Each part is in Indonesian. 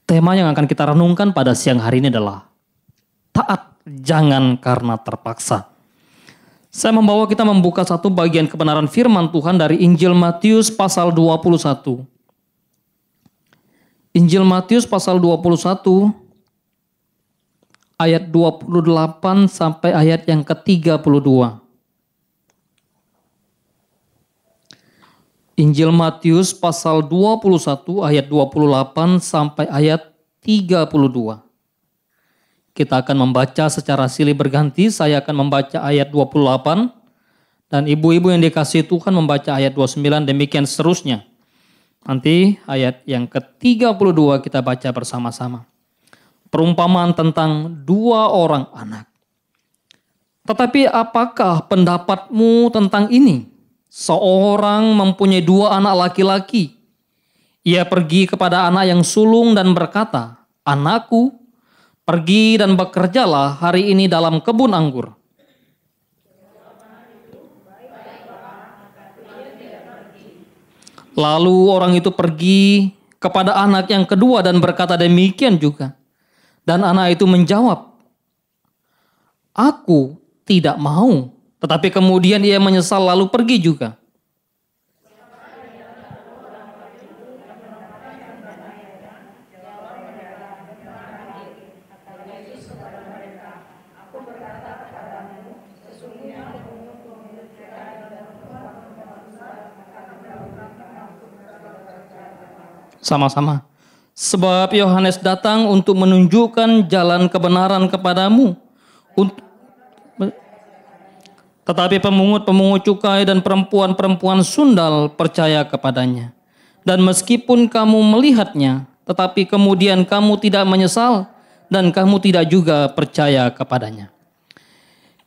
Tema yang akan kita renungkan pada siang hari ini adalah taat jangan karena terpaksa. Saya membawa kita membuka satu bagian kebenaran firman Tuhan dari Injil Matius pasal 21. Injil Matius pasal 21 ayat 28 sampai ayat yang ke-32. Injil Matius pasal 21 ayat 28 sampai ayat 32. Kita akan membaca secara silih berganti. Saya akan membaca ayat 28 dan ibu-ibu yang dikasihi Tuhan membaca ayat 29, demikian seterusnya. Nanti ayat yang ke-32 kita baca bersama-sama. Perumpamaan tentang dua orang anak. Tetapi apakah pendapatmu tentang ini? Seorang mempunyai dua anak laki-laki. Ia pergi kepada anak yang sulung dan berkata, "Anakku, pergi dan bekerjalah hari ini dalam kebun anggur." Lalu orang itu pergi kepada anak yang kedua dan berkata demikian juga. Dan anak itu menjawab, "Aku tidak mau." Tetapi kemudian ia menyesal lalu pergi juga. Sama-sama. Sebab Yohanes datang untuk menunjukkan jalan kebenaran kepadamu. Tetapi pemungut-pemungut cukai dan perempuan-perempuan sundal percaya kepadanya. Dan meskipun kamu melihatnya, tetapi kemudian kamu tidak menyesal dan kamu tidak juga percaya kepadanya.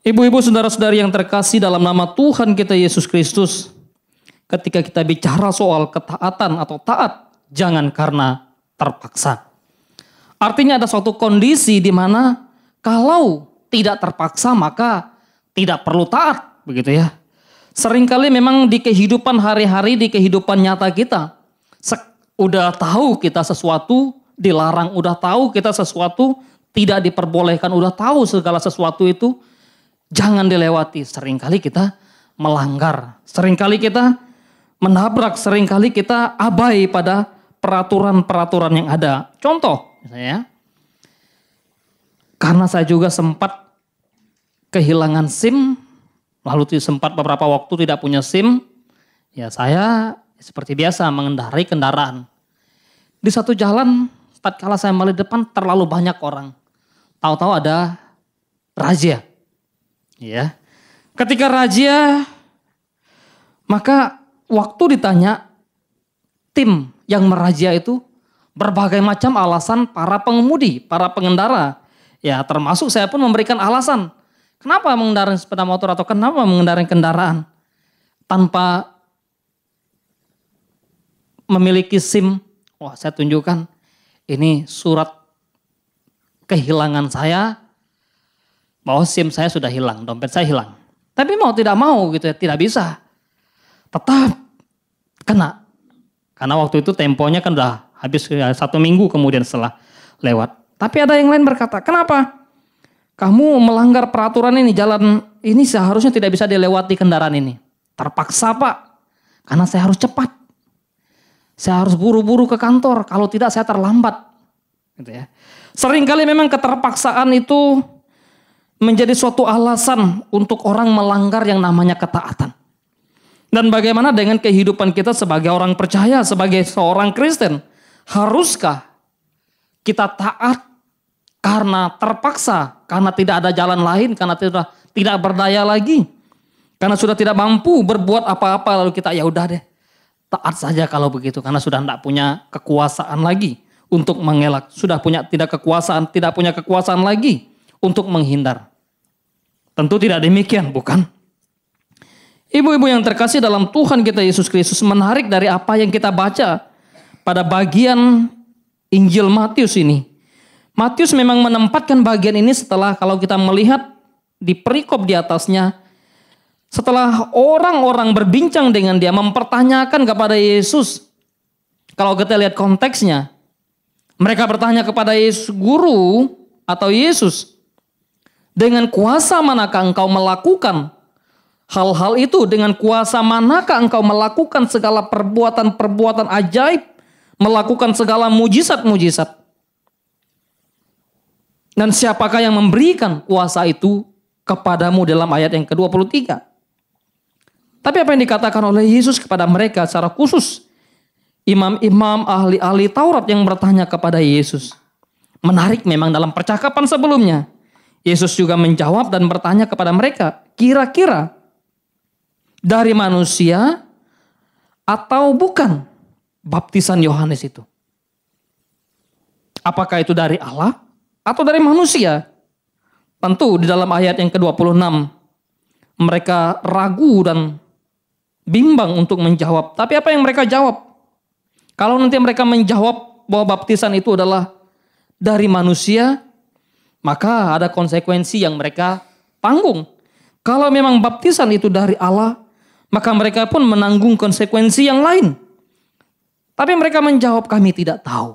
Ibu-ibu, saudara-saudari yang terkasih dalam nama Tuhan kita Yesus Kristus, ketika kita bicara soal ketaatan atau taat, jangan karena terpaksa. Artinya ada suatu kondisi di mana kalau tidak terpaksa maka tidak perlu taat, begitu ya. Seringkali memang di kehidupan hari-hari, di kehidupan nyata kita, udah tahu kita sesuatu dilarang, udah tahu kita sesuatu tidak diperbolehkan, udah tahu segala sesuatu itu jangan dilewati. Seringkali kita melanggar, seringkali kita menabrak, seringkali kita abai pada peraturan-peraturan yang ada. Contoh, misalnya, karena saya juga sempat kehilangan SIM, lalu sempat beberapa waktu tidak punya SIM, ya saya seperti biasa mengendarai kendaraan. Di satu jalan, tatkala saya melihat depan terlalu banyak orang. Tahu-tahu ada razia. Ya. Ketika razia, maka waktu ditanya, tim yang merazia itu berbagai macam alasan para pengemudi, para pengendara. Ya, termasuk saya pun memberikan alasan. Kenapa mengendarai sepeda motor atau kenapa mengendarai kendaraan tanpa memiliki SIM? Wah, saya tunjukkan ini surat kehilangan saya, bahwa SIM saya sudah hilang, dompet saya hilang. Tapi mau tidak mau gitu ya, tidak bisa. Tetap kena. Karena waktu itu temponya kan udah habis 1 minggu kemudian setelah lewat. Tapi ada yang lain berkata, "Kenapa? Kamu melanggar peraturan ini, jalan ini seharusnya tidak bisa dilewati kendaraan ini." "Terpaksa, Pak, karena saya harus cepat. Saya harus buru-buru ke kantor, kalau tidak saya terlambat." Gitu ya. Seringkali memang keterpaksaan itu menjadi suatu alasan untuk orang melanggar yang namanya ketaatan. Dan bagaimana dengan kehidupan kita sebagai orang percaya, sebagai seorang Kristen? Haruskah kita taat karena terpaksa, karena tidak ada jalan lain, karena tidak berdaya lagi, karena sudah tidak mampu berbuat apa-apa, lalu kita ya udah deh taat saja kalau begitu, karena sudah tidak punya kekuasaan lagi untuk mengelak, sudah tidak punya kekuasaan lagi untuk menghindar. Tentu tidak demikian, bukan? Ibu-ibu yang terkasih dalam Tuhan kita Yesus Kristus, menarik dari apa yang kita baca pada bagian Injil Matius ini. Matius memang menempatkan bagian ini setelah, kalau kita melihat di perikop di atasnya, setelah orang-orang berbincang dengan dia, mempertanyakan kepada Yesus. Kalau kita lihat konteksnya, Mereka bertanya kepada Yesus, Guru atau Yesus, dengan kuasa manakah engkau melakukan hal-hal itu? Dengan kuasa manakah engkau melakukan segala perbuatan-perbuatan ajaib, melakukan segala mujizat-mujizat? Dan siapakah yang memberikan kuasa itu kepadamu dalam ayat yang ke-23? Tapi apa yang dikatakan oleh Yesus kepada mereka secara khusus? Imam-imam ahli-ahli Taurat yang bertanya kepada Yesus. Menarik memang dalam percakapan sebelumnya. Yesus juga menjawab dan bertanya kepada mereka, kira-kira dari manusia atau bukan baptisan Yohanes itu? Apakah itu dari Allah atau dari manusia? Tentu di dalam ayat yang ke-26 mereka ragu dan bimbang untuk menjawab. Tapi apa yang mereka jawab? Kalau nanti mereka menjawab bahwa baptisan itu adalah dari manusia, maka ada konsekuensi yang mereka tanggung. Kalau memang baptisan itu dari Allah, maka mereka pun menanggung konsekuensi yang lain. Tapi mereka menjawab, kami tidak tahu.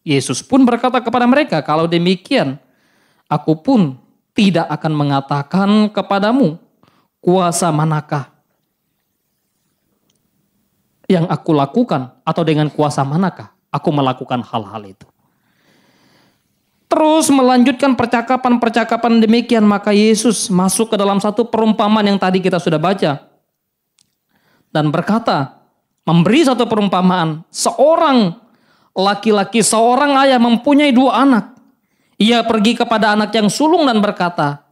Yesus pun berkata kepada mereka, kalau demikian, aku pun tidak akan mengatakan kepadamu, kuasa manakah yang aku lakukan, atau dengan kuasa manakah aku melakukan hal-hal itu. Terus melanjutkan percakapan-percakapan demikian, maka Yesus masuk ke dalam satu perumpamaan yang tadi kita sudah baca. Dan berkata, memberi satu perumpamaan, seorang laki-laki, seorang ayah mempunyai 2 anak. Ia pergi kepada anak yang sulung dan berkata,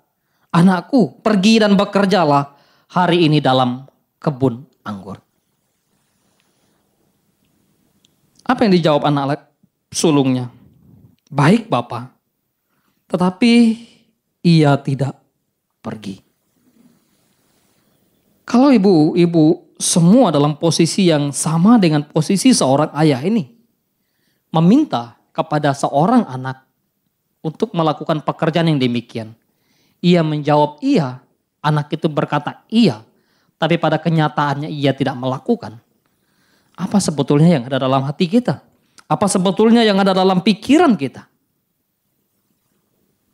anakku, pergi dan bekerjalah hari ini dalam kebun anggur. Apa yang dijawab anak sulungnya? Baik Bapak, tetapi ia tidak pergi. Kalau ibu-ibu semua dalam posisi yang sama dengan posisi seorang ayah ini, meminta kepada seorang anak untuk melakukan pekerjaan yang demikian. Ia menjawab iya, anak itu berkata iya, tapi pada kenyataannya ia tidak melakukan. Apa sebetulnya yang ada dalam hati kita? Apa sebetulnya yang ada dalam pikiran kita?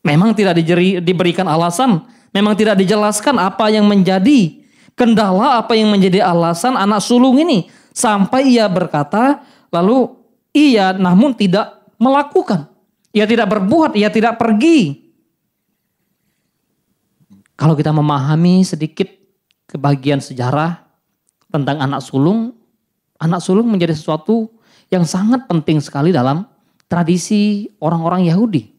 Memang tidak diberikan alasan, memang tidak dijelaskan apa yang menjadi kendala, apa yang menjadi alasan anak sulung ini. Sampai ia berkata, lalu ia namun tidak melakukan. Ia tidak berbuat, ia tidak pergi. Kalau kita memahami sedikit kebagian sejarah tentang anak sulung menjadi sesuatu yang sangat penting sekali dalam tradisi orang-orang Yahudi.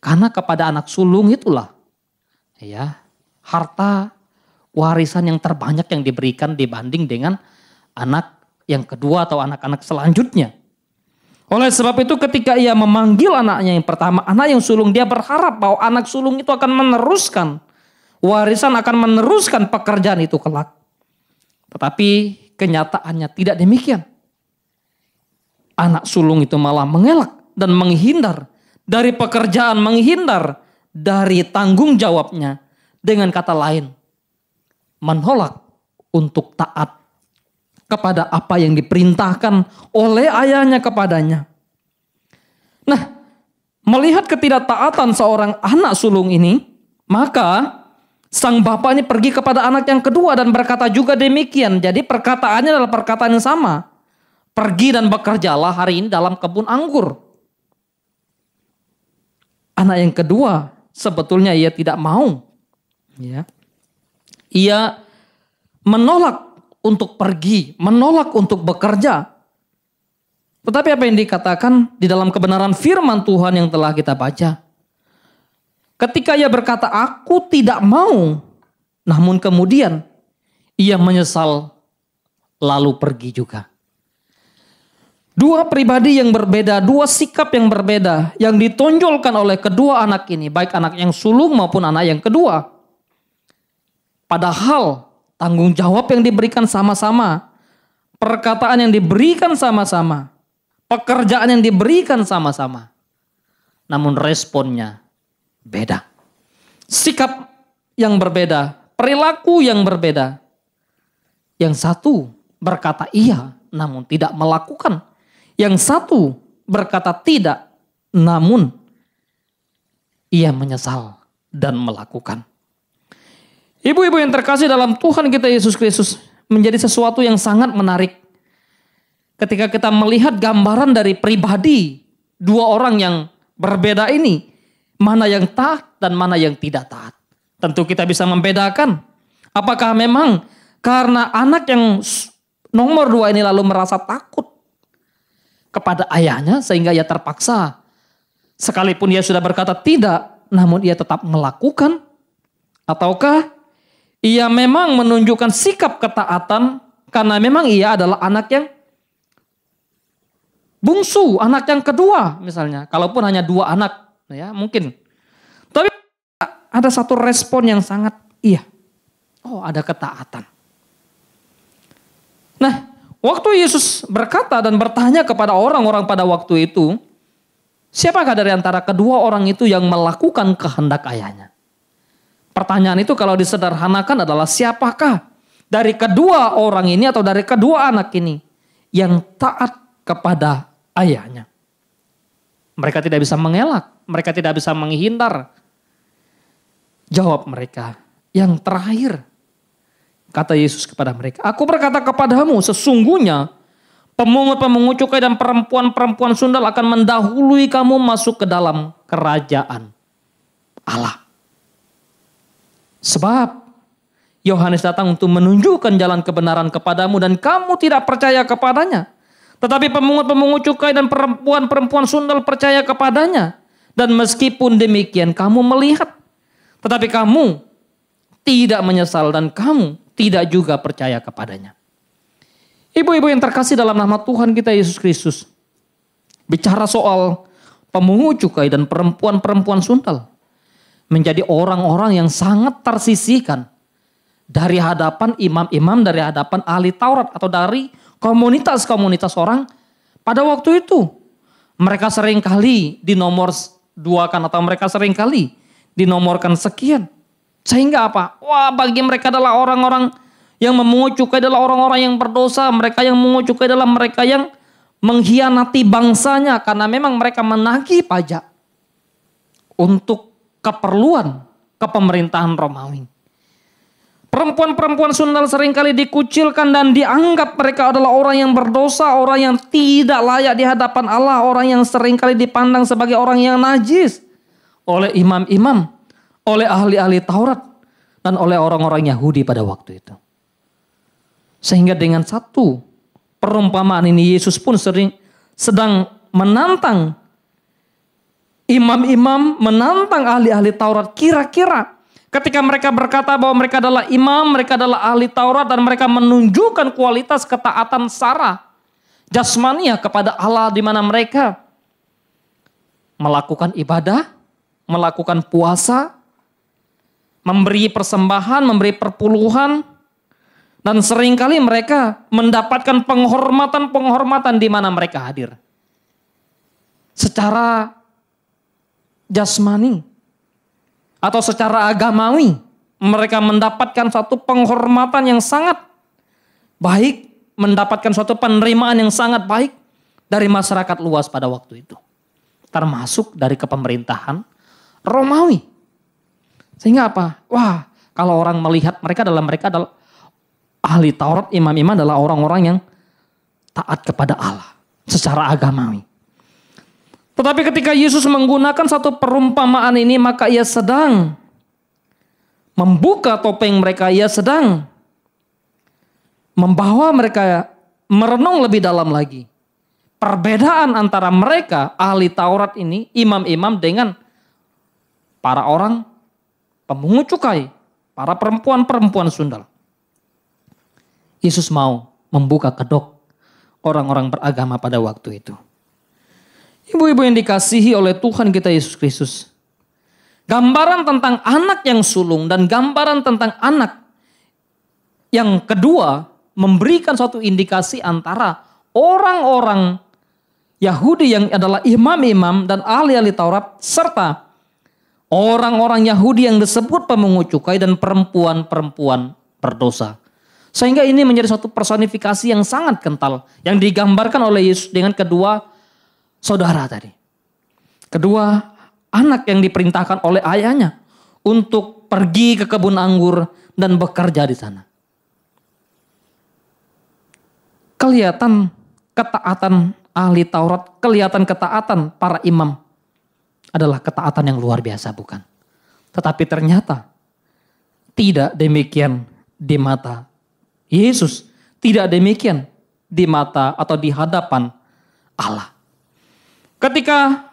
Karena kepada anak sulung itulah ya harta warisan yang terbanyak yang diberikan dibanding dengan anak yang kedua atau anak-anak selanjutnya. Oleh sebab itu ketika ia memanggil anaknya yang pertama, anak yang sulung, dia berharap bahwa anak sulung itu akan meneruskan warisan, akan meneruskan pekerjaan itu kelak. Tetapi kenyataannya tidak demikian. Anak sulung itu malah mengelak dan menghindar dari pekerjaan, menghindar dari tanggung jawabnya. Dengan kata lain, menolak untuk taat kepada apa yang diperintahkan oleh ayahnya kepadanya. Nah, melihat ketidaktaatan seorang anak sulung ini, maka sang bapak ini pergi kepada anak yang kedua dan berkata juga demikian. Jadi perkataannya adalah perkataan yang sama. Pergi dan bekerjalah hari ini dalam kebun anggur. Anak yang kedua sebetulnya ia tidak mau. Ya. Ia menolak untuk pergi, menolak untuk bekerja. Tetapi apa yang dikatakan di dalam kebenaran firman Tuhan yang telah kita baca. Ketika ia berkata, aku tidak mau. Namun kemudian ia menyesal lalu pergi juga. Dua pribadi yang berbeda, dua sikap yang berbeda yang ditonjolkan oleh kedua anak ini. Baik anak yang sulung maupun anak yang kedua. Padahal tanggung jawab yang diberikan sama-sama. Perkataan yang diberikan sama-sama. Pekerjaan yang diberikan sama-sama. Namun responnya beda. Sikap yang berbeda, perilaku yang berbeda. Yang satu berkata iya, namun tidak melakukan. Yang satu berkata tidak, namun ia menyesal dan melakukan. Ibu-ibu yang terkasih dalam Tuhan kita Yesus Kristus, menjadi sesuatu yang sangat menarik ketika kita melihat gambaran dari pribadi dua orang yang berbeda ini, mana yang taat dan mana yang tidak taat. Tentu kita bisa membedakan apakah memang karena anak yang nomor 2 ini lalu merasa takut kepada ayahnya sehingga ia terpaksa, sekalipun ia sudah berkata tidak, namun ia tetap melakukan, ataukah ia memang menunjukkan sikap ketaatan karena memang ia adalah anak yang bungsu, anak yang kedua misalnya. Kalaupun hanya 2 anak, ya mungkin. Tapi ada satu respon yang sangat ada ketaatan. Nah, waktu Yesus berkata dan bertanya kepada orang-orang pada waktu itu, siapakah dari antara kedua orang itu yang melakukan kehendak ayahnya? Pertanyaan itu kalau disederhanakan adalah siapakah dari kedua orang ini atau dari kedua anak ini yang taat kepada ayahnya? Mereka tidak bisa mengelak, mereka tidak bisa menghindar. Jawab mereka, yang terakhir, kata Yesus kepada mereka, aku berkata kepadamu, sesungguhnya pemungut-pemungut cukai dan perempuan-perempuan sundal akan mendahului kamu masuk ke dalam kerajaan Allah. Sebab Yohanes datang untuk menunjukkan jalan kebenaran kepadamu dan kamu tidak percaya kepadanya. Tetapi pemungut-pemungut cukai dan perempuan-perempuan sundal percaya kepadanya. Dan meskipun demikian kamu melihat, tetapi kamu tidak menyesal dan kamu tidak juga percaya kepadanya. Ibu-ibu yang terkasih dalam nama Tuhan kita Yesus Kristus, bicara soal pemungut cukai dan perempuan-perempuan sundal, menjadi orang-orang yang sangat tersisihkan dari hadapan imam-imam, dari hadapan ahli Taurat atau dari komunitas-komunitas orang pada waktu itu. Mereka seringkali dinomor-duakan atau mereka seringkali dinomorkan sekian. Sehingga apa? Wah, bagi mereka adalah orang-orang yang memungut cukai adalah orang-orang yang berdosa. Mereka yang memungut cukai adalah mereka yang mengkhianati bangsanya karena memang mereka menagih pajak untuk keperluan kepemerintahan Romawi. Perempuan-perempuan sundal seringkali dikucilkan dan dianggap mereka adalah orang yang berdosa, orang yang tidak layak di hadapan Allah, orang yang seringkali dipandang sebagai orang yang najis oleh imam-imam, oleh ahli-ahli Taurat, dan oleh orang-orang Yahudi pada waktu itu. Sehingga dengan satu perumpamaan ini Yesus pun sedang menantang imam-imam, menantang ahli-ahli Taurat. Kira-kira ketika mereka berkata bahwa mereka adalah imam, mereka adalah ahli Taurat, dan mereka menunjukkan kualitas ketaatan secara jasmania kepada Allah, di mana mereka melakukan ibadah, melakukan puasa, memberi persembahan, memberi perpuluhan, dan seringkali mereka mendapatkan penghormatan-penghormatan di mana mereka hadir. Secara jasmani atau secara agamawi, mereka mendapatkan satu penghormatan yang sangat baik, mendapatkan suatu penerimaan yang sangat baik dari masyarakat luas pada waktu itu. Termasuk dari kepemerintahan Romawi. Sehingga apa? Wah, kalau orang melihat mereka adalah ahli Taurat, imam-imam adalah orang-orang yang taat kepada Allah secara agamawi. Tetapi ketika Yesus menggunakan satu perumpamaan ini, maka ia sedang membuka topeng mereka, ia sedang membawa mereka merenung lebih dalam lagi. Perbedaan antara mereka, ahli Taurat ini, imam-imam dengan para orang pemungut cukai, para perempuan-perempuan sundal. Yesus mau membuka kedok orang-orang beragama pada waktu itu. Ibu-ibu yang dikasihi oleh Tuhan kita Yesus Kristus. Gambaran tentang anak yang sulung dan gambaran tentang anak yang kedua memberikan suatu indikasi antara orang-orang Yahudi yang adalah imam-imam dan ahli-ahli Taurat serta orang-orang Yahudi yang disebut pemungut cukai dan perempuan-perempuan berdosa. Sehingga ini menjadi suatu personifikasi yang sangat kental yang digambarkan oleh Yesus dengan kedua saudara tadi. Kedua, anak yang diperintahkan oleh ayahnya untuk pergi ke kebun anggur dan bekerja di sana. Kelihatan ketaatan ahli Taurat, kelihatan ketaatan para imam adalah ketaatan yang luar biasa, bukan? Tetapi ternyata tidak demikian di mata Yesus. Tidak demikian di mata atau di hadapan Allah. Ketika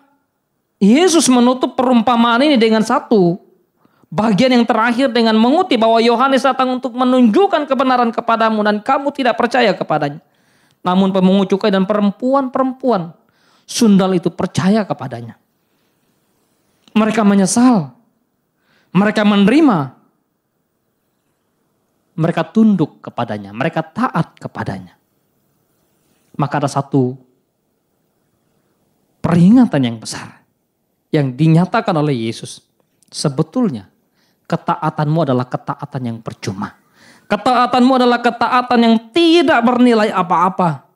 Yesus menutup perumpamaan ini dengan satu bagian yang terakhir dengan mengutip bahwa Yohanes datang untuk menunjukkan kebenaran kepadamu dan kamu tidak percaya kepadanya. Namun pemungut cukai dan perempuan-perempuan sundal itu percaya kepadanya. Mereka menyesal. Mereka menerima. Mereka tunduk kepadanya. Mereka taat kepadanya. Maka ada satu peringatan yang besar yang dinyatakan oleh Yesus. Sebetulnya ketaatanmu adalah ketaatan yang percuma. Ketaatanmu adalah ketaatan yang tidak bernilai apa-apa.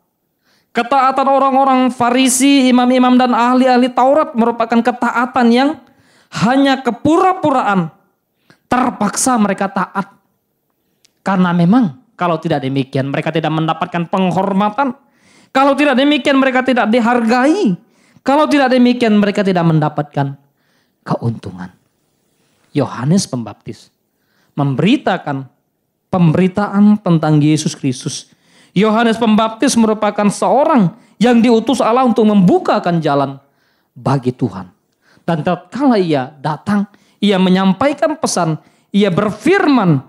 Ketaatan orang-orang Farisi, imam-imam dan ahli-ahli Taurat merupakan ketaatan yang hanya kepura-puraan. Terpaksa mereka taat. Karena memang kalau tidak demikian mereka tidak mendapatkan penghormatan. Kalau tidak demikian mereka tidak dihargai. Kalau tidak demikian mereka tidak mendapatkan keuntungan. Yohanes Pembaptis memberitakan pemberitaan tentang Yesus Kristus. Yohanes Pembaptis merupakan seorang yang diutus Allah untuk membukakan jalan bagi Tuhan. Dan tatkala ia datang, ia menyampaikan pesan, ia berfirman,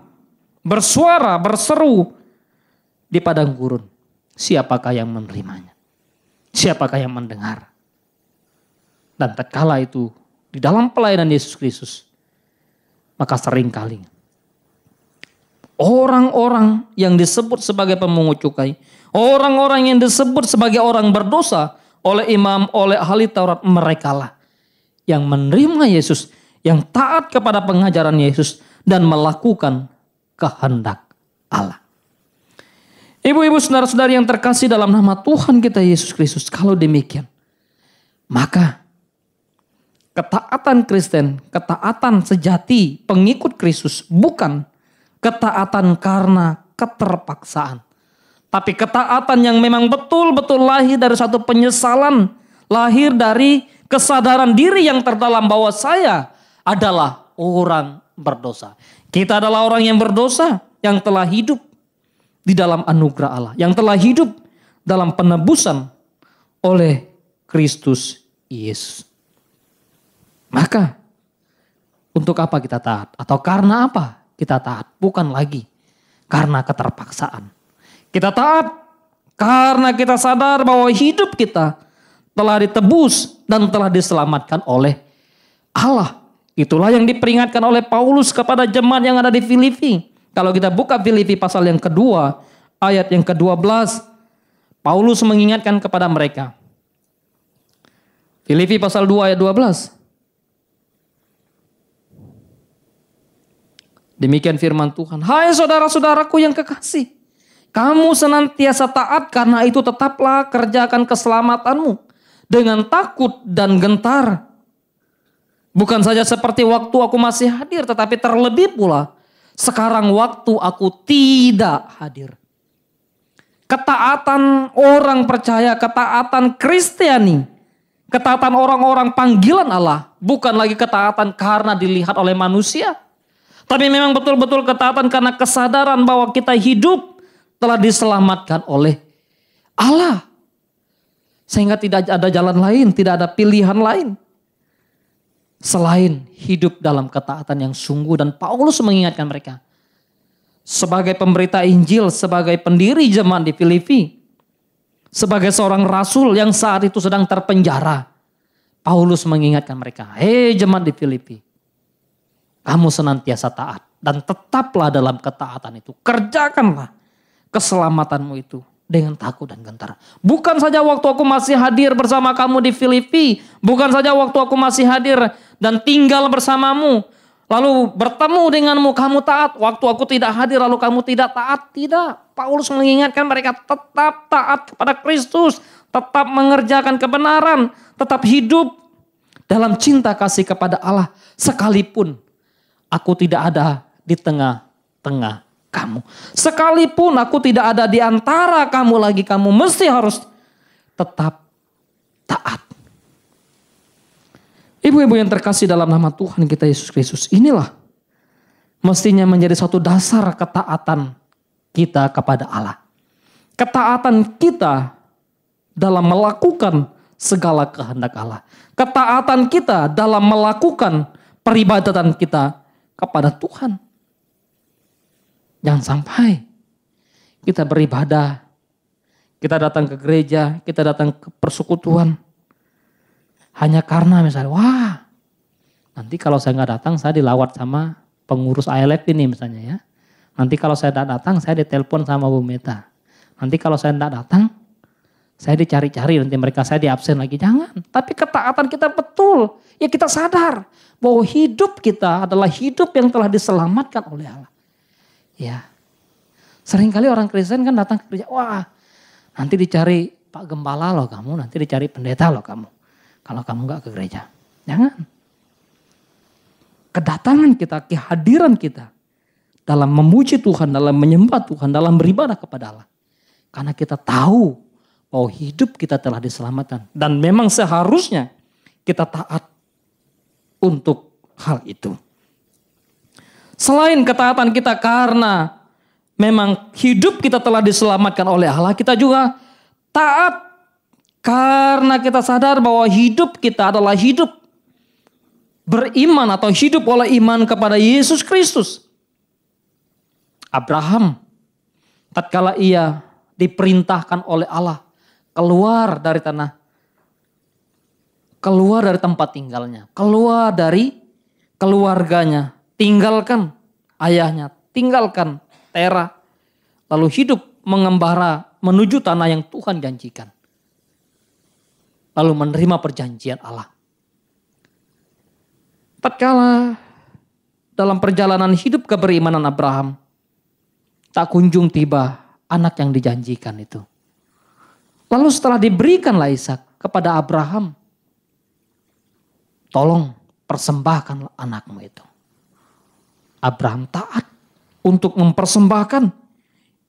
bersuara, berseru di padang gurun. Siapakah yang menerimanya? Siapakah yang mendengar? Dan tatkala itu di dalam pelayanan Yesus Kristus, maka seringkali orang-orang yang disebut sebagai pemungut cukai, orang-orang yang disebut sebagai orang berdosa oleh imam, oleh ahli Taurat, merekalah yang menerima Yesus, yang taat kepada pengajaran Yesus dan melakukan kehendak Allah. Ibu-ibu, saudara-saudari yang terkasih dalam nama Tuhan kita Yesus Kristus, kalau demikian, maka ketaatan Kristen, ketaatan sejati pengikut Kristus bukan ketaatan karena keterpaksaan. Tapi ketaatan yang memang betul-betul lahir dari satu penyesalan, lahir dari kesadaran diri yang terdalam bahwa saya adalah orang berdosa. Kita adalah orang yang berdosa yang telah hidup di dalam anugerah Allah, yang telah hidup dalam penebusan oleh Kristus Yesus. Maka untuk apa kita taat? Atau karena apa kita taat? Bukan lagi karena keterpaksaan. Kita taat karena kita sadar bahwa hidup kita telah ditebus dan telah diselamatkan oleh Allah. Itulah yang diperingatkan oleh Paulus kepada jemaat yang ada di Filipi. Kalau kita buka Filipi pasal yang kedua, ayat yang ke-12, Paulus mengingatkan kepada mereka. Filipi pasal 2 ayat 12. Demikian firman Tuhan. Hai saudara-saudaraku yang kekasih, kamu senantiasa taat, karena itu tetaplah kerjakan keselamatanmu dengan takut dan gentar. Bukan saja seperti waktu aku masih hadir, tetapi terlebih pula sekarang waktu aku tidak hadir. Ketaatan orang percaya, ketaatan Kristiani, ketaatan orang-orang panggilan Allah, bukan lagi ketaatan karena dilihat oleh manusia. Tapi memang betul-betul ketaatan karena kesadaran bahwa kita hidup telah diselamatkan oleh Allah. Sehingga tidak ada jalan lain, tidak ada pilihan lain selain hidup dalam ketaatan yang sungguh. Dan Paulus mengingatkan mereka. Sebagai pemberita Injil, sebagai pendiri jemaat di Filipi, sebagai seorang rasul yang saat itu sedang terpenjara, Paulus mengingatkan mereka, hei jemaat di Filipi, kamu senantiasa taat dan tetaplah dalam ketaatan itu. Kerjakanlah keselamatanmu itu dengan takut dan gentar. Bukan saja waktu aku masih hadir bersama kamu di Filipi. Bukan saja waktu aku masih hadir dan tinggal bersamamu. Lalu bertemu denganmu kamu taat. Waktu aku tidak hadir lalu kamu tidak taat. Tidak. Paulus mengingatkan mereka tetap taat kepada Kristus. Tetap mengerjakan kebenaran. Tetap hidup dalam cinta kasih kepada Allah, sekalipun aku tidak ada di tengah-tengah kamu. Sekalipun aku tidak ada di antara kamu lagi, kamu mesti harus tetap taat. Ibu-ibu yang terkasih dalam nama Tuhan kita Yesus Kristus, inilah mestinya menjadi suatu dasar ketaatan kita kepada Allah. Ketaatan kita dalam melakukan segala kehendak Allah. Ketaatan kita dalam melakukan peribadatan kita kepada Tuhan. Jangan sampai kita beribadah, kita datang ke gereja, kita datang ke persekutuan, hanya karena misalnya, wah nanti kalau saya nggak datang saya dilawat sama pengurus ILF ini misalnya ya. Nanti kalau saya tidak datang saya ditelepon sama Bu Meta. Nanti kalau saya tidak datang saya dicari-cari, nanti mereka saya diabsen lagi. Jangan. Tapi ketaatan kita betul. Ya kita sadar bahwa hidup kita adalah hidup yang telah diselamatkan oleh Allah. Ya. Seringkali orang Kristen kan datang ke gereja. Wah nanti dicari Pak Gembala loh kamu. Nanti dicari pendeta loh kamu. Kalau kamu gak ke gereja. Jangan. Kedatangan kita, kehadiran kita dalam memuji Tuhan, dalam menyembah Tuhan, dalam beribadah kepada Allah. Karena kita tahu bahwa hidup kita telah diselamatkan. Dan memang seharusnya kita taat untuk hal itu. Selain ketaatan kita karena memang hidup kita telah diselamatkan oleh Allah, kita juga taat karena kita sadar bahwa hidup kita adalah hidup beriman atau hidup oleh iman kepada Yesus Kristus. Abraham tatkala ia diperintahkan oleh Allah keluar dari tempat tinggalnya, keluar dari keluarganya, tinggalkan ayahnya, tinggalkan Tera, lalu hidup mengembara menuju tanah yang Tuhan janjikan. Lalu menerima perjanjian Allah. Tatkala dalam perjalanan hidup keberimanan Abraham, tak kunjung tiba anak yang dijanjikan itu. Lalu setelah diberikanlah Ishak kepada Abraham, tolong persembahkanlah anakmu itu. Abraham taat untuk mempersembahkan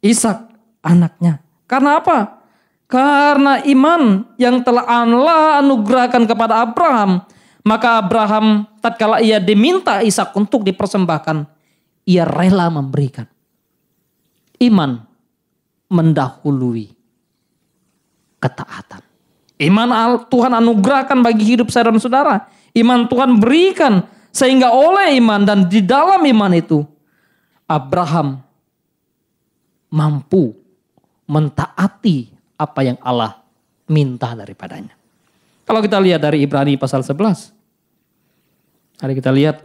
Ishak anaknya. Karena apa? Karena iman yang telah Allah anugerahkan kepada Abraham. Maka Abraham tatkala ia diminta Ishak untuk dipersembahkan, ia rela memberikan. Iman mendahului ketaatan. Iman Tuhan anugerahkan bagi hidup saya dan saudara. Iman Tuhan berikan sehingga oleh iman dan di dalam iman itu Abraham mampu mentaati apa yang Allah minta daripadanya. Kalau kita lihat dari Ibrani pasal 11. Mari kita lihat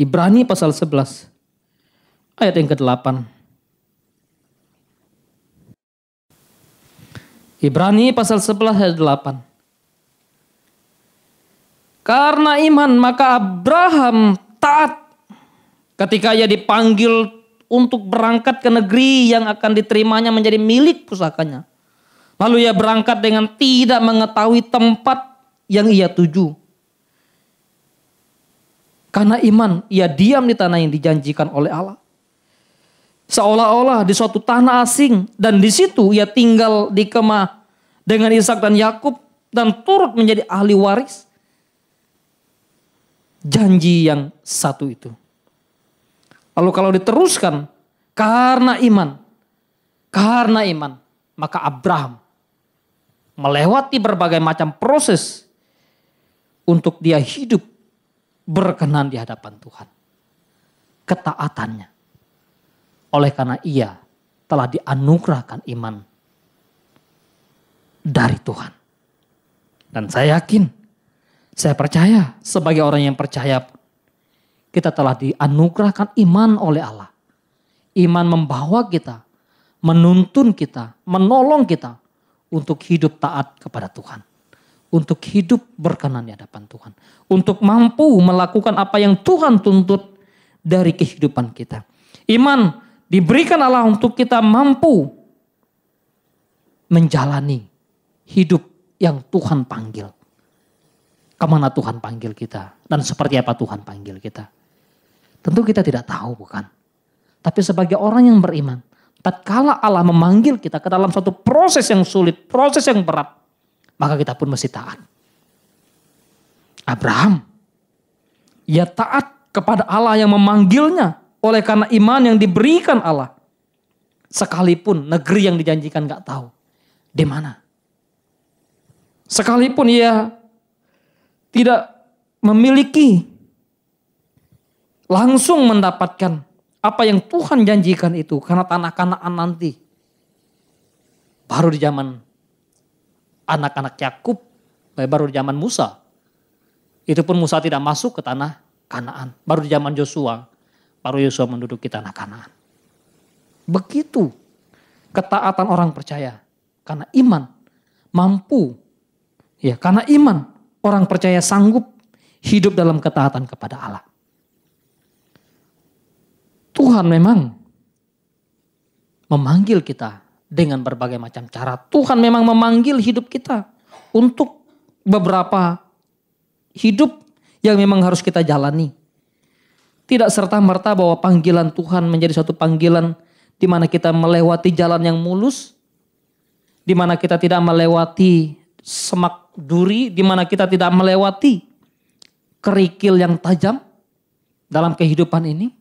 Ibrani pasal 11 ayat yang ke-8. Ibrani pasal 11 ayat 8. Karena iman maka Abraham taat ketika ia dipanggil untuk berangkat ke negeri yang akan diterimanya menjadi milik pusakanya. Lalu ia berangkat dengan tidak mengetahui tempat yang ia tuju. Karena iman ia diam di tanah yang dijanjikan oleh Allah. Seolah-olah di suatu tanah asing dan di situ ia tinggal di kemah dengan Ishak dan Yakub dan turut menjadi ahli waris janji yang satu itu. Lalu kalau diteruskan karena iman maka Abraham melewati berbagai macam proses untuk dia hidup berkenan di hadapan Tuhan. Ketaatannya. Oleh karena ia telah dianugerahkan iman dari Tuhan. Dan saya yakin, saya percaya sebagai orang yang percaya, kita telah dianugerahkan iman oleh Allah. Iman membawa kita, menuntun kita, menolong kita untuk hidup taat kepada Tuhan. Untuk hidup berkenan di hadapan Tuhan. Untuk mampu melakukan apa yang Tuhan tuntut dari kehidupan kita. Iman diberikan Allah untuk kita mampu menjalani hidup yang Tuhan panggil. Kemana Tuhan panggil kita dan seperti apa Tuhan panggil kita. Tentu kita tidak tahu, bukan? Tapi sebagai orang yang beriman, tatkala Allah memanggil kita ke dalam suatu proses yang sulit, proses yang berat, maka kita pun mesti taat. Abraham, ia taat kepada Allah yang memanggilnya oleh karena iman yang diberikan Allah. Sekalipun negeri yang dijanjikan gak tahu di mana. Sekalipun ia tidak memiliki langsung mendapatkan apa yang Tuhan janjikan itu karena tanah Kanaan nanti. Baru di zaman anak-anak Yakub, baru di zaman Musa. Itu pun Musa tidak masuk ke tanah Kanaan. Baru di zaman Yosua, baru Yosua menduduki tanah Kanaan. Begitu ketaatan orang percaya. Karena iman mampu. Ya, karena iman orang percaya sanggup hidup dalam ketaatan kepada Allah. Tuhan memang memanggil kita dengan berbagai macam cara. Tuhan memang memanggil hidup kita untuk beberapa hidup yang memang harus kita jalani. Tidak serta-merta bahwa panggilan Tuhan menjadi suatu panggilan di mana kita melewati jalan yang mulus, di mana kita tidak melewati semak duri, di mana kita tidak melewati kerikil yang tajam dalam kehidupan ini.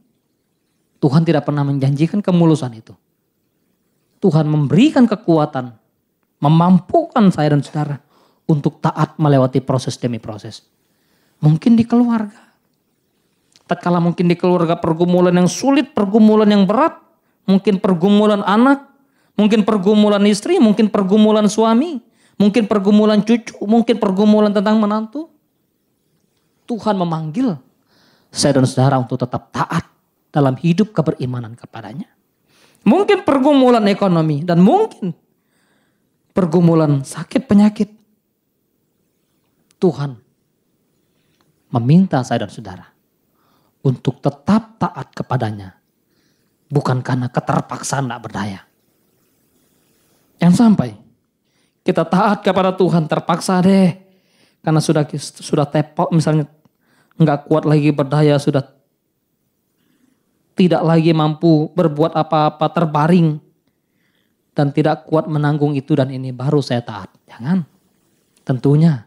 Tuhan tidak pernah menjanjikan kemulusan itu. Tuhan memberikan kekuatan, memampukan saya dan saudara untuk taat melewati proses demi proses. Mungkin di keluarga. Tatkala mungkin di keluarga pergumulan yang sulit, pergumulan yang berat, mungkin pergumulan anak, mungkin pergumulan istri, mungkin pergumulan suami, mungkin pergumulan cucu, mungkin pergumulan tentang menantu. Tuhan memanggil saya dan saudara untuk tetap taat dalam hidup keberimanan kepadanya. Mungkin pergumulan ekonomi dan mungkin pergumulan sakit penyakit. Tuhan meminta saya dan saudara untuk tetap taat kepadanya. Bukan karena keterpaksaan tidak berdaya. Yang sampai kita taat kepada Tuhan terpaksa deh. Karena sudah tepok misalnya nggak kuat lagi berdaya, sudah tidak lagi mampu berbuat apa-apa, terbaring. Dan tidak kuat menanggung itu dan ini, baru saya taat. Jangan. Tentunya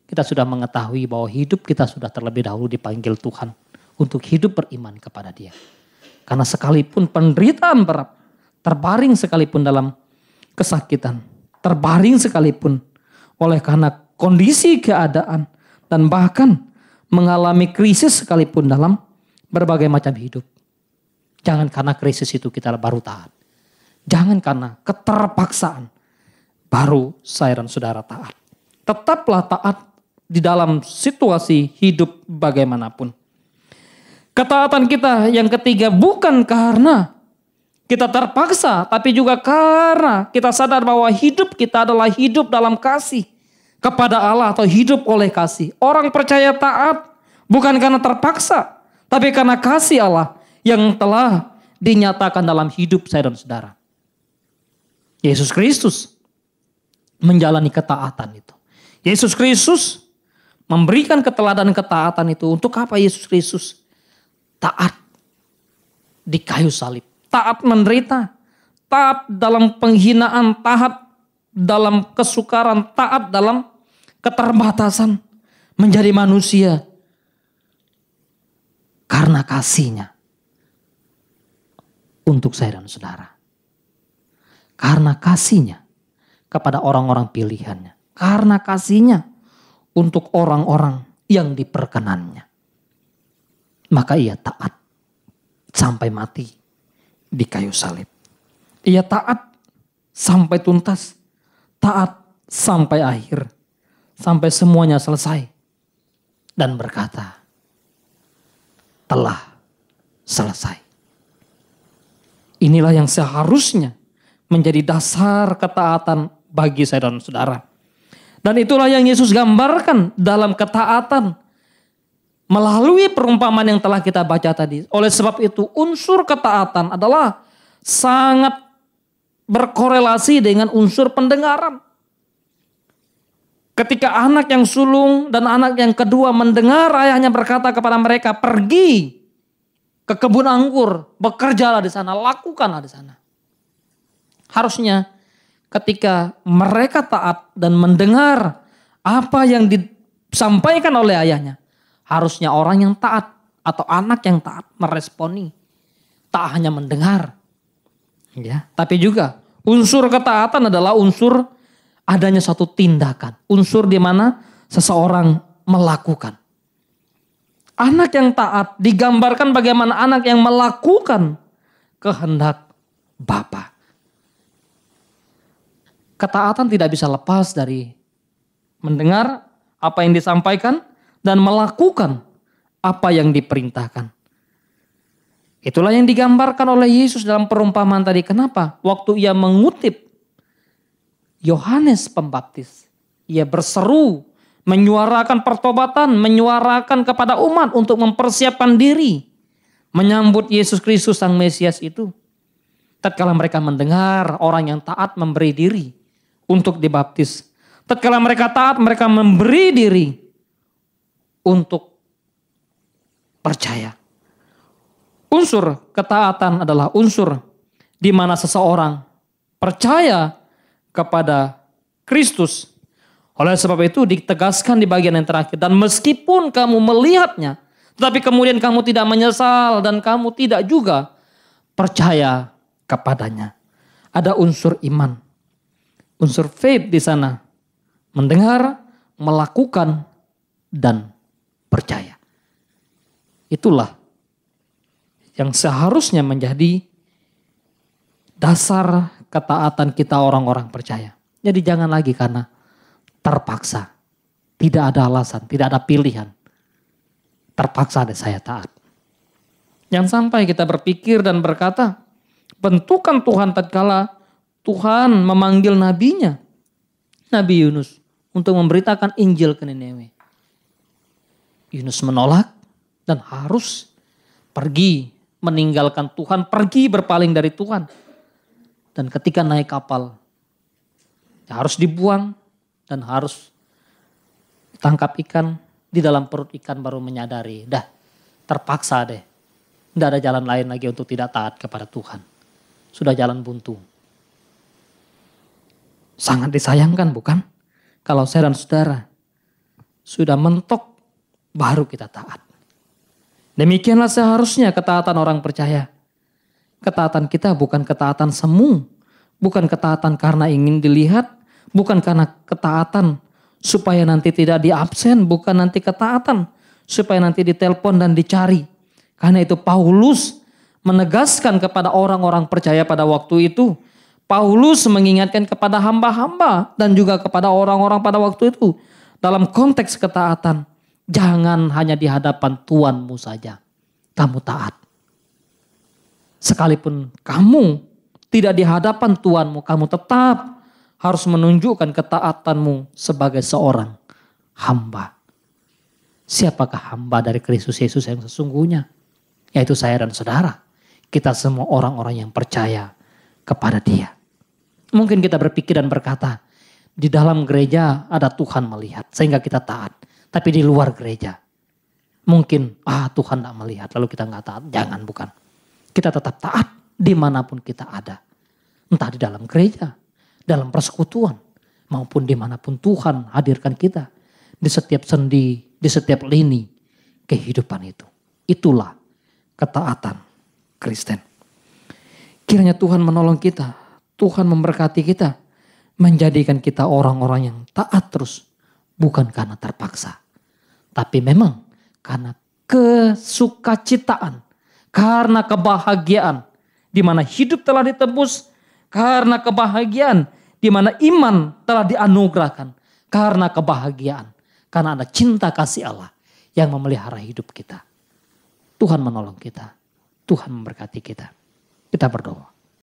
kita sudah mengetahui bahwa hidup kita sudah terlebih dahulu dipanggil Tuhan untuk hidup beriman kepada Dia. Karena sekalipun penderitaan berat, terbaring sekalipun dalam kesakitan, terbaring sekalipun oleh karena kondisi keadaan, dan bahkan mengalami krisis sekalipun dalam berbagai macam hidup. Jangan karena krisis itu kita baru taat. Jangan karena keterpaksaan baru saya dan saudara taat. Tetaplah taat di dalam situasi hidup bagaimanapun. Ketaatan kita yang ketiga bukan karena kita terpaksa, tapi juga karena kita sadar bahwa hidup kita adalah hidup dalam kasih kepada Allah atau hidup oleh kasih. Orang percaya taat bukan karena terpaksa, tapi karena kasih Allah yang telah dinyatakan dalam hidup saya dan saudara. Yesus Kristus menjalani ketaatan itu. Yesus Kristus memberikan keteladan ketaatan itu. Untuk apa Yesus Kristus taat di kayu salib? Taat menderita, taat dalam penghinaan, taat dalam kesukaran, taat dalam keterbatasan, menjadi manusia karena kasihnya untuk saya dan saudara. Karena kasihnya kepada orang-orang pilihannya. Karena kasihnya untuk orang-orang yang diperkenannya. Maka ia taat sampai mati di kayu salib. Ia taat sampai tuntas. Taat sampai akhir. Sampai semuanya selesai. Dan berkata, telah selesai. Inilah yang seharusnya menjadi dasar ketaatan bagi saya dan saudara. Dan itulah yang Yesus gambarkan dalam ketaatan melalui perumpamaan yang telah kita baca tadi. Oleh sebab itu unsur ketaatan adalah sangat berkorelasi dengan unsur pendengaran. Ketika anak yang sulung dan anak yang kedua mendengar ayahnya berkata kepada mereka, pergi ke kebun anggur, bekerjalah di sana, lakukanlah di sana. Harusnya ketika mereka taat dan mendengar apa yang disampaikan oleh ayahnya, harusnya orang yang taat atau anak yang taat meresponi, tak hanya mendengar. Ya, tapi juga unsur ketaatan adalah unsur adanya suatu tindakan. Unsur di mana seseorang melakukan. Anak yang taat digambarkan bagaimana anak yang melakukan kehendak Bapa. Ketaatan tidak bisa lepas dari mendengar apa yang disampaikan dan melakukan apa yang diperintahkan. Itulah yang digambarkan oleh Yesus dalam perumpamaan tadi. Kenapa? Waktu ia mengutip Yohanes Pembaptis, ia berseru, menyuarakan pertobatan, menyuarakan kepada umat untuk mempersiapkan diri menyambut Yesus Kristus Sang Mesias itu. Tatkala mereka mendengar orang yang taat memberi diri untuk dibaptis. Tatkala mereka taat, mereka memberi diri untuk percaya. Unsur ketaatan adalah unsur di mana seseorang percaya kepada Kristus. Oleh sebab itu ditegaskan di bagian yang terakhir. Dan meskipun kamu melihatnya, tetapi kemudian kamu tidak menyesal dan kamu tidak juga percaya kepadanya. Ada unsur iman. Unsur faith di sana. Mendengar, melakukan, dan percaya. Itulah yang seharusnya menjadi dasar ketaatan kita orang-orang percaya. Jadi jangan lagi karena terpaksa. Tidak ada alasan, tidak ada pilihan. Terpaksa deh saya taat. Jangan sampai kita berpikir dan berkata, bentukan Tuhan tatkala Tuhan memanggil nabinya, Nabi Yunus, untuk memberitakan Injil ke Niniwe. Yunus menolak dan harus pergi meninggalkan Tuhan, pergi berpaling dari Tuhan. Dan ketika naik kapal, harus dibuang dan harus tangkap ikan. Di dalam perut ikan baru menyadari, dah terpaksa deh. Tidak ada jalan lain lagi untuk tidak taat kepada Tuhan. Sudah jalan buntu. Sangat disayangkan bukan? Kalau saya dan saudara sudah mentok baru kita taat. Demikianlah seharusnya ketaatan orang percaya. Ketaatan kita bukan ketaatan semu. Bukan ketaatan karena ingin dilihat. Bukan karena ketaatan supaya nanti tidak diabsen. Bukan nanti ketaatan supaya nanti ditelepon dan dicari. Karena itu Paulus menegaskan kepada orang-orang percaya pada waktu itu. Paulus mengingatkan kepada hamba-hamba dan juga kepada orang-orang pada waktu itu. Dalam konteks ketaatan. Jangan hanya di hadapan Tuanmu saja. Kamu taat. Sekalipun kamu tidak di hadapan Tuanmu, kamu tetap harus menunjukkan ketaatanmu sebagai seorang hamba. Siapakah hamba dari Kristus Yesus yang sesungguhnya? Yaitu saya dan saudara. Kita semua orang-orang yang percaya kepada Dia. Mungkin kita berpikir dan berkata, di dalam gereja ada Tuhan melihat sehingga kita taat. Tapi di luar gereja mungkin Tuhan tidak melihat lalu kita nggak taat. Jangan, bukan. Kita tetap taat dimanapun kita ada. Entah di dalam gereja, dalam persekutuan, maupun dimanapun Tuhan hadirkan kita. Di setiap sendi, di setiap lini kehidupan itu. Itulah ketaatan Kristen. Kiranya Tuhan menolong kita. Tuhan memberkati kita. Menjadikan kita orang-orang yang taat terus. Bukan karena terpaksa. Tapi memang karena kesukacitaan. Karena kebahagiaan. Di mana hidup telah ditebus. Karena kebahagiaan. Di mana iman telah dianugerahkan. Karena kebahagiaan. Karena ada cinta kasih Allah. Yang memelihara hidup kita. Tuhan menolong kita. Tuhan memberkati kita. Kita berdoa.